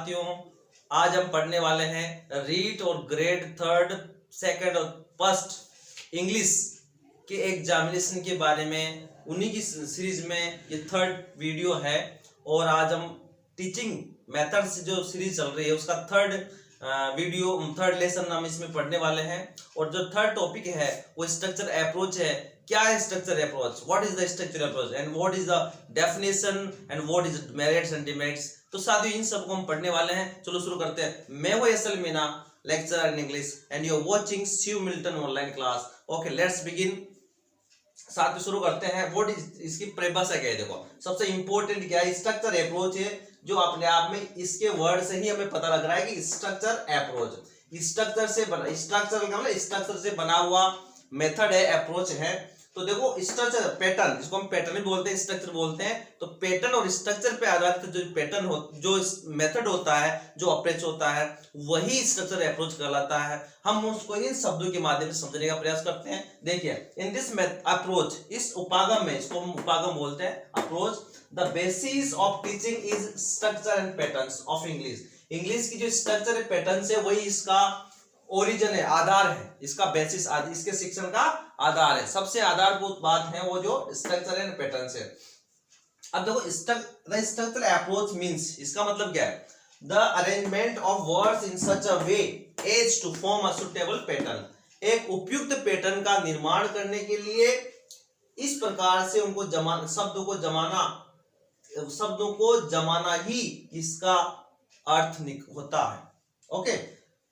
साथियों, आज हम पढ़ने वाले हैं रीट और ग्रेड 3rd, 2nd और 1st इंग्लिश के एग्जामिनेशन के बारे में। उन्हीं की सीरीज में ये 3rd वीडियो है और आज हम टीचिंग मेथड से जो सीरीज चल रही है उसका 3rd लेसन हम इसमें पढ़ने वाले हैं। और जो 3rd टॉपिक है वो स्ट्रक्चर अप्रोच है। क्या है structure approach, what is the structure approach and what is the definition and what is merits and demerits. तो साथियों इन सबको हम पढ़ने वाले हैं। चलो शुरू करते हैं। मैं हूं SL Meena, lecturer in English and you are watching Shiv Milton online class. Okay, let's begin. साथियों शुरू करते हैं। व्हाट इज, इसकी परिभाषा क्या है? देखो, सबसे इंपॉर्टेंट क्या है, स्ट्रक्चर अप्रोच है, जो अपने आप में इसके वर्ड से ही हमें पता लग रहा है कि स्ट्रक्चर अप्रोच स्ट्रक्चर से बना, स्ट्रक्चर का मतलब स्ट्रक्चर से बना हुआ मेथड है, अप्रोच है। तो देखो स्ट्रक्चर पैटर्न, जिसको हम पैटर्न भी बोलते हैं, स्ट्रक्चर बोलते हैं। तो पैटर्न और स्ट्रक्चर पे आधारित जो पैटर्न हो, जो मेथड होता है, जो अप्रोच होता है, वही स्ट्रक्चर अप्रोच कहलाता है। हम उसको इन शब्दों के माध्यम से समझने का प्रयास करते हैं। देखिए, इन दिस अप्रोच, इस उपागम में, इसको हम उपागम बोलते हैं, approach. The basis of teaching is structure and patterns of English. English की जो स्ट्रक्चर पैटर्न है वही इसका ओरिजिन है, आधार है, इसका बेसिस, इसके शिक्षण का आधार है। सबसे आधारभूत बात है वो जो स्ट्रक्चर एंड पैटर्न है। अब देखो, स्ट्रक्चर अप्रोच मींस, इसका मतलब क्या है? The arrangement of words in such a way as to form a suitable pattern. एक उपयुक्त पैटर्न का निर्माण करने के लिए इस प्रकार से उनको शब्दों को जमाना ही इसका अर्थ होता है। ओके,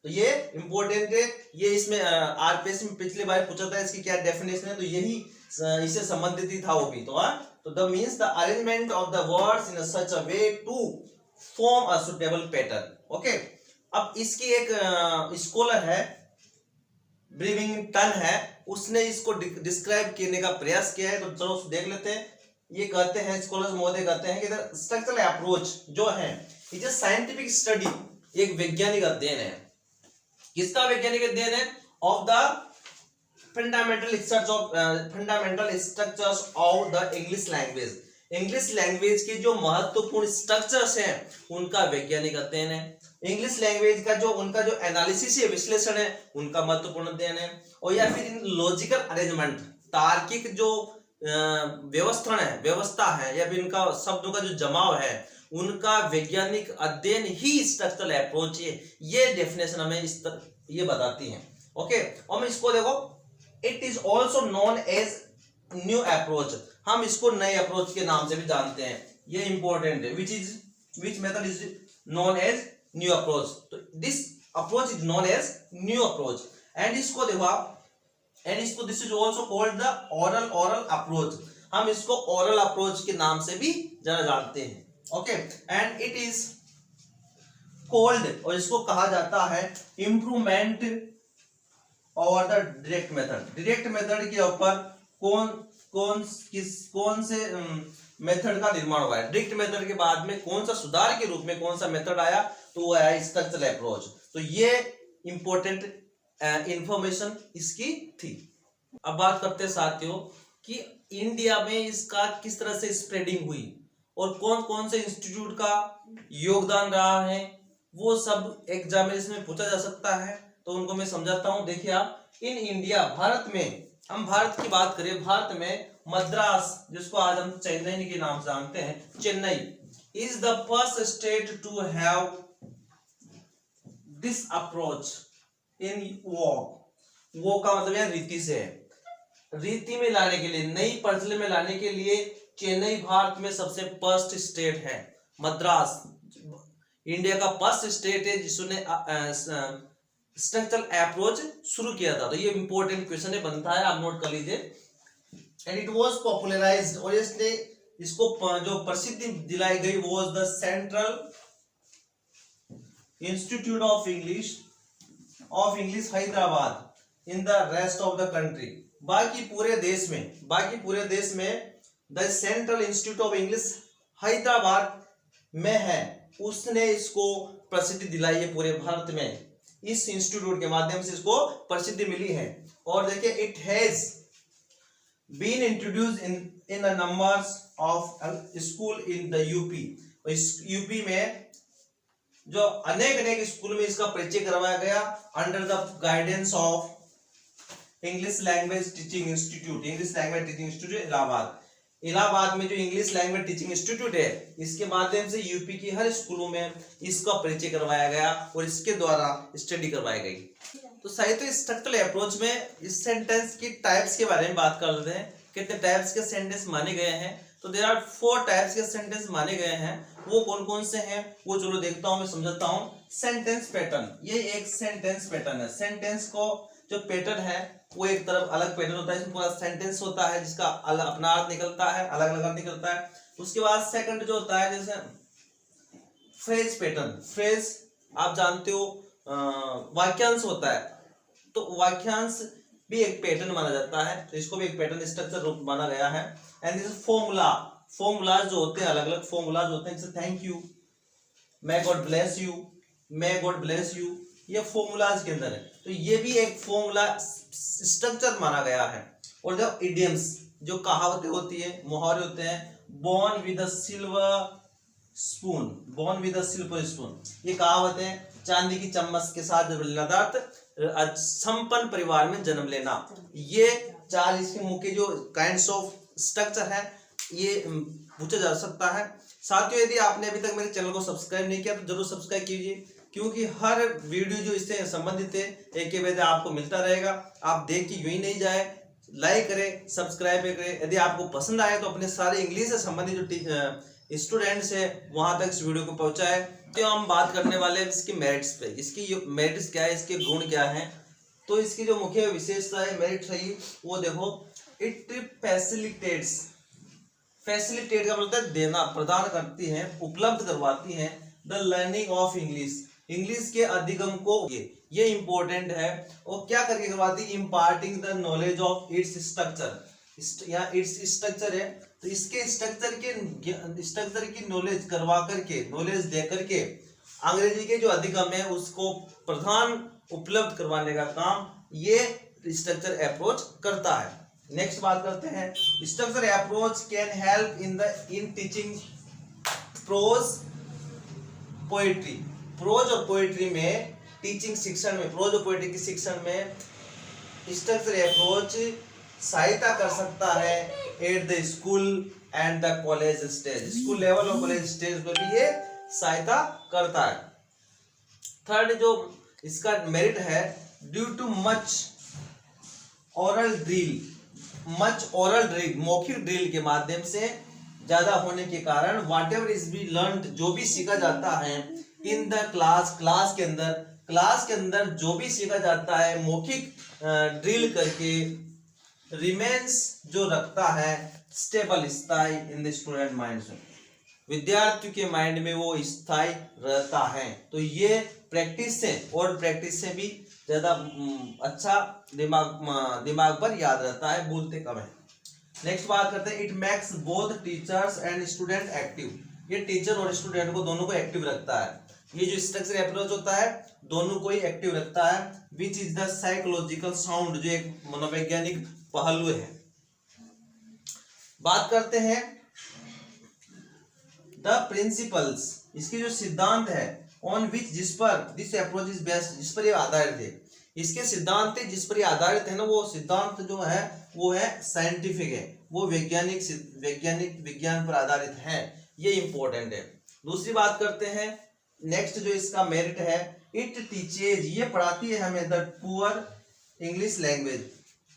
तो ये इंपॉर्टेंट है। ये इसमें आरपीएस में पिछली बार पूछा था इसकी क्या डेफिनेशन है, तो यही इससे संबंधित ही था वो भी। तो the means the arrangement of the words in such a way to form a suitable pattern. Okay, अब इसकी एक स्कॉलर है, ब्रीविंगटन है, उसने इसको डिस्क्राइब करने का प्रयास किया है। तो चलो देख लेते हैं। ये कहते हैं, स्कॉलर्स महोदय कहते हैं कि स्ट्रक्चरल अप्रोच जो है इट इज साइंटिफिक स्टडी, एक वैज्ञानिक अध्ययन है। किसका वैज्ञानिक अध्ययन है? Of the fundamental structures of the English language. English language के जो महत्वपूर्ण स्ट्रक्चर्स हैं उनका वैज्ञानिक अध्ययन है। इंग्लिश लैंग्वेज का जो उनका जो एनालिसिस है, विश्लेषण है, उनका महत्वपूर्ण अध्ययन है। और या फिर इन लॉजिकल अरेंजमेंट, तार्किक जो व्यवस्था है, या फिर इनका शब्दों का जो जमाव है, उनका वैज्ञानिक अध्ययन ही स्ट्रक्चरल अप्रोच है। ये डेफिनेशन हमें ये बताती है। ओके, हम इसको देखो, it is also known as new approach. हम इसको नए अप्रोच के नाम से भी जानते हैं। ये इंपॉर्टेंट है। Which method is known as new approach. तो this approach is known as new approach. And इसको देखो आप, this is also called the oral approach. हम इसको ओरल अप्रोच के नाम से भी जरा जानते हैं। Okay, and it is called, और इसको कहा जाता है improvement over the direct method. Direct method के ऊपर कौन से मेथड का निर्माण हुआ है? डायरेक्ट मेथड के बाद में कौन सा सुधार के रूप में कौन सा मेथड आया? तो वो आया स्ट्रक्चरल अप्रोच। तो ये इंपॉर्टेंट इंफॉर्मेशन इसकी थी। अब बात करते हैं साथियों कि इंडिया में इसका किस तरह से स्प्रेडिंग हुई और कौन कौन से इंस्टीट्यूट का योगदान रहा है, वो सब एग्जामिनेशन में पूछा जा सकता है। तो उनको मैं समझाता हूं। देखिए आप, इन इंडिया, भारत में, हम भारत की बात करें, भारत में मद्रास, जिसको आज हम चेन्नई के नाम से जानते हैं, Chennai is the first state to have this approach in वो का मतलब यह रीति से है। रीति में लाने के लिए, नई प्रचलन में लाने के लिए चेन्नई भारत में सबसे फर्स्ट स्टेट है। मद्रास इंडिया का फर्स्ट स्टेट है जिसने स्ट्रक्चरल अप्रोच शुरू किया था। तो ये इंपॉर्टेंट क्वेश्चन है, बनता है, आप नोट कर लीजिए। एंड इट वाज पॉपुलराइज्ड, और इसने इसको जो प्रसिद्धि दिलाई गई was the central institute of English Hyderabad in the rest of the country. बाकी पूरे देश में the central institute of English Hyderabad में है, उसने इसको प्रसिद्धि दिलाई है पूरे भारत में। इस इंस्टीट्यूट के माध्यम से इसको प्रसिद्धि मिली है। और देखिए, it has been introduced in the numbers of school in the UP. UP में जो अनेक अनेक स्कूल में इसका परिचय करवाया गया under the guidance of English language teaching institute, English language teaching institute Allahabad. Allahabad में जो इंग्लिश लैंग्वेज टीचिंग इंस्टीट्यूट है, इसके माध्यम से यूपी की हर स्कूलों में इसका परिचय करवाया गया और इसके द्वारा स्टडी करवाई गई। तो साहित्य स्ट्रक्चरल अप्रोच में इस सेंटेंस की टाइप्स के बारे में बात कर लेते हैं। कितने टाइप्स के सेंटेंस माने गए हैं? तो देयर आर 4 टाइप्स के सेंटेंस माने गए हैं। वो कौन कौन से हैं वो चलो देखता हूं, मैं समझाता हूं। सेंटेंस पैटर्न, ये एक सेंटेंस पैटर्न है। सेंटेंस को जो पैटर्न है वो एक तरफ अलग पैटर्न होता है, इसमें पूरा सेंटेंस होता है जिसका अलग अपना अर्थ निकलता है, अलग अलग अर्थ निकलता है। उसके बाद सेकंड जो होता है जैसे फ्रेज पैटर्न, फ्रेज आप जानते हो वाक्यांश होता है, तो वाक्यांश भी एक पैटर्न माना जाता है, तो इसको भी एक पैटर्न स्ट्रक्चर रूप माना गया है। एंड दिस फॉर्मूला, फॉर्मूलाज जो होते हैं अलग अलग फॉर्मूलाज होते हैं, जैसे thank you, may God bless you, may God bless you, ये फॉर्मूलाज के अंदर है। तो ये भी एक फॉर्मूला स्ट्रक्चर माना गया है। और जो इडियम्स, जो कहावतें होती है, मुहावरे होते हैं, born with a silver spoon, born with a silver spoon, ये कहावत है, चांदी की चम्मच के साथ संपन्न परिवार में जन्म लेना। ये 4 इसके मुख्य जो काइंड्स ऑफ स्ट्रक्चर है ये पूछा जा सकता है। साथियों, यदि आपने अभी तक मेरे चैनल को सब्सक्राइब नहीं किया तो जरूर सब्सक्राइब कीजिए, क्योंकि हर वीडियो जो इससे संबंधित है एक के बाद आपको मिलता रहेगा। आप देख के यूं ही नहीं जाए, लाइक करें, सब्सक्राइब करें। यदि आपको पसंद आए तो अपने सारे इंग्लिश से संबंधित जो स्टूडेंट्स है वहां तक इस वीडियो को पहुंचाए। तो हम बात करने वाले हैं इसकी मेरिट्स पे। इसकी मेरिट्स क्या है, इसके गुण क्या है। तो इसकी जो मुख्य विशेषता है, मेरिट रही, वो देखो, इट फैसिलिटेट्स, फैसिलिटेट का मतलब देना, प्रदान करती है, उपलब्ध करवाती है, the learning of English, English के अधिगम को, ये इंपॉर्टेंट है। और क्या करके करवाती है, imparting the knowledge of its structure, या इट्स स्ट्रक्चर है तो इसके स्ट्रक्चर की नॉलेज करवा करके, नॉलेज दे करके अंग्रेजी के जो अधिगम है उसको प्रधान उपलब्ध करवाने का काम ये स्ट्रक्चर अप्रोच करता है। नेक्स्ट बात करते हैं, structure approach can help in teaching prose poetry, prose और पोएट्री में टीचिंग शिक्षण में, प्रोज और पोएट्री की शिक्षण में स्ट्रक्चर अप्रोच सहायता कर सकता है at the school and the college stage, school level और कॉलेज स्टेज पर भी ये सहायता करता है। थर्ड जो इसका मेरिट है, due to much oral drill, much oral drill, मौखिक ड्रिल के माध्यम से ज्यादा होने के कारण whatever is be learned, जो भी सीखा जाता है इन द क्लास, क्लास के अंदर जो भी सीखा जाता है मौखिक ड्रिल करके, रिमेन्स जो रखता है, स्टेबल, स्थायी इन द स्टूडेंट माइंड, विद्यार्थी के माइंड में वो स्थायी रहता है। तो ये प्रैक्टिस से, और प्रैक्टिस से भी ज्यादा अच्छा दिमाग पर याद रहता है, भूलते कम है। नेक्स्ट बात करते हैं, it makes both teachers and student active, ये टीचर और स्टूडेंट को दोनों को एक्टिव रखता है। ये जो स्ट्रक्चर अप्रोच होता है दोनों को ही एक्टिव रखता है। Which is the psychological sound, जो एक मनोवैज्ञानिक पहलू है। बात करते हैं द प्रिंसिपल्स, इसके जो सिद्धांत है, ऑन विच, जिस पर दिस अप्रोच इज बेस्ड, जिस पर ये आधारित है, इसके सिद्धांत जिस पर ये आधारित है ना, वो सिद्धांत जो है वो है साइंटिफिक है, वो विज्ञान पर आधारित है, ये इंपॉर्टेंट है। दूसरी बात करते हैं, नेक्स्ट जो इसका मेरिट है, इट टीचेज, ये पढ़ाती है हमें the poor English language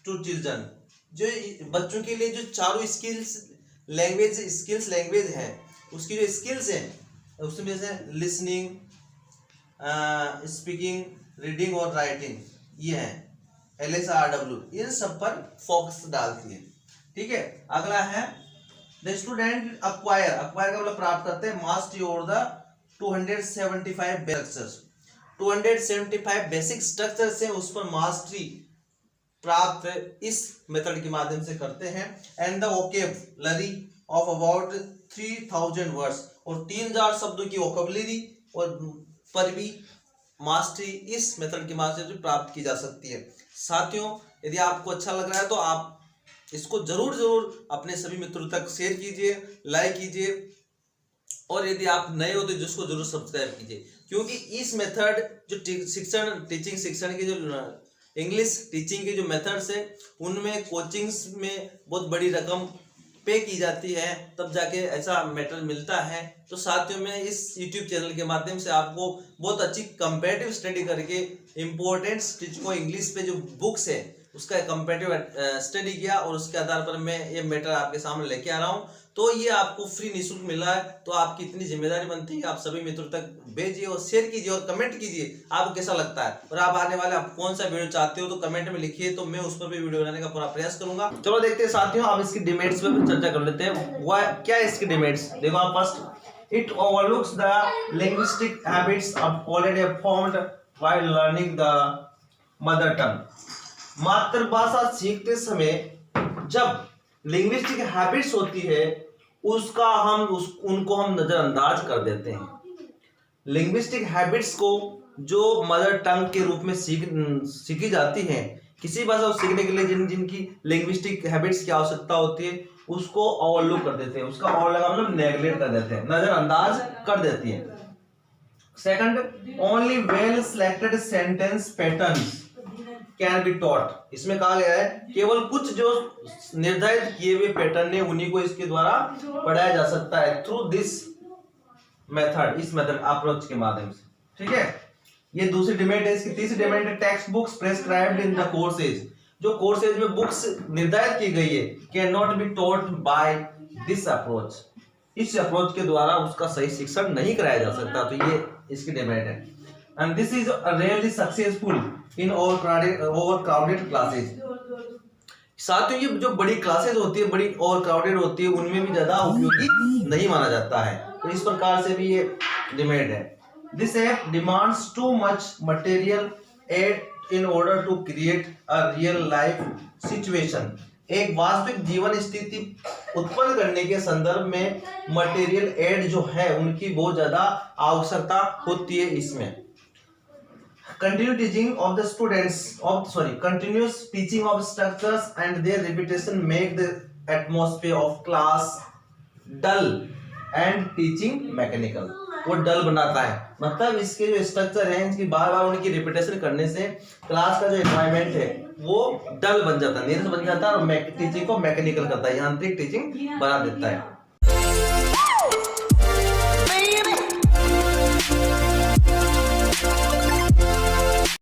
to children, जो बच्चों के लिए जो चारों स्किल्स लैंग्वेज है, उसकी जो स्किल्स हैं उसमें जैसे लिसनिंग, स्पीकिंग, रीडिंग और राइटिंग, ये है LSRW, इन सब पर फोकस डालती है। ठीक है, अगला है द स्टूडेंट अक्वायर का मतलब प्राप्त करते हैं, mastery over the 275 basic structure से उस पर मास्टरी प्राप्त इस मेथड के माध्यम से करते हैं। And the vocabulary of about 3000 words, और 3000 शब्दों की वोकेबलरी और पर भी मास्टरी इस मेथड के माध्यम से प्राप्त की जा सकती है। साथियों, यदि आपको अच्छा लग रहा है तो आप इसको जरूर अपने सभी मित्रों तक शेयर कीजिए, लाइक कीजिए, और यदि आप नए हो तो जिसको जरूर सब्सक्राइब कीजिए, क्योंकि इस मेथड जो टीचिंग शिक्षण की जो इंग्लिश टीचिंग की जो मेथड्स है उनमें कोचिंग्स में बहुत बड़ी रकम पे की जाती है, तब जाके ऐसा मैटर मिलता है। तो साथियों में इस YouTube चैनल के माध्यम से आपको बहुत अच्छी कंपैरेटिव स्टडी करके इम्पोर्टेंट को इंग्लिश पे जो बुक्स है उसका कंपैरेटिव स्टडी किया और उसके आधार पर मैं ये मैटर आपके सामने लेके आ रहा हूँ। तो ये आपको फ्री निःशुल्क मिला है, तो आपकी इतनी जिम्मेदारी बनती है कि आप सभी मित्रों तक भेजिए और शेयर कीजिए और कमेंट कीजिए आपको कैसा लगता है, और आप आने वाले आप कौन सा वीडियो चाहते हो तो कमेंट में लिखिए, तो मैं उस पर भी वीडियो बनाने का पूरा प्रयास करूंगा। चलो देखते हैं साथियों, आप इसकी डिमेरिट्स पे भी चर्चा कर लेते हैं। क्या है इसकी डिमेरिट्स? देखो आप first, it overlooks the linguistic habits already formed while learning the mother tongue. मातृभाषा सीखते समय जब लिंग्विस्टिक हैबिट्स होती है उसका उनको हम नजरअंदाज कर देते हैं। लिंग्विस्टिक हैबिट्स को जो मदर टंग के रूप में सीखी जाती हैं, किसी भाषा को सीखने के लिए जिनकी लिंग्विस्टिक हैबिट्स की आवश्यकता होती है उसको ओवरलुक कर देते हैं, उसका ओवरलुक मतलब नेगलेक्ट कर देते हैं, नजरअंदाज कर देती है। Second, only well selected sentence patterns can be taught. इसमें कहा गया है केवल कुछ जो निर्धारित किए हुए पैटर्न है उन्हीं को इसके द्वारा पढ़ाया जा सकता है थ्रू दिस मेथड, इस मेथड अप्रोच के माध्यम से। ठीक है, ये दूसरी डिमेरिट है। इसकी तीसरी डिमेरिट है text books prescribed in the courses. जो कोर्सेज में बुक्स निर्धारित की गई है can not be taught by this approach. इस अप्रोच के द्वारा उसका सही शिक्षण नहीं कराया जा सकता, तो ये इसकी डिमेरिट है। And this is really successful in overcrowded classes। साथियों ये जो बड़ी क्लासेस होती है, बड़ी ओवरक्राउडेड होती है, उनमें भी ज्यादा उपयोगी नहीं माना जाता है, तो इस प्रकार से भी ये डिमेरिट है। This app demands too much material aid in order to create a real life situation। एक वास्तविक जीवन स्थिति उत्पन्न करने के संदर्भ में मटेरियल एड जो है उनकी बहुत ज्यादा आवश्यकता होती है इसमें। Continuous teaching of structures and their repetition make the atmosphere of class dull and teaching mechanical। वो डल बनाता है, मतलब इसके जो स्ट्रक्चर है इसकी बार बार उनकी रिपीटेशन करने से क्लास का जो एनवायरनमेंट है वो डल बन जाता है, नीरस बन जाता है और टीचिंग को मैकेनिकल करता है, यांत्रिक टीचिंग बना देता है।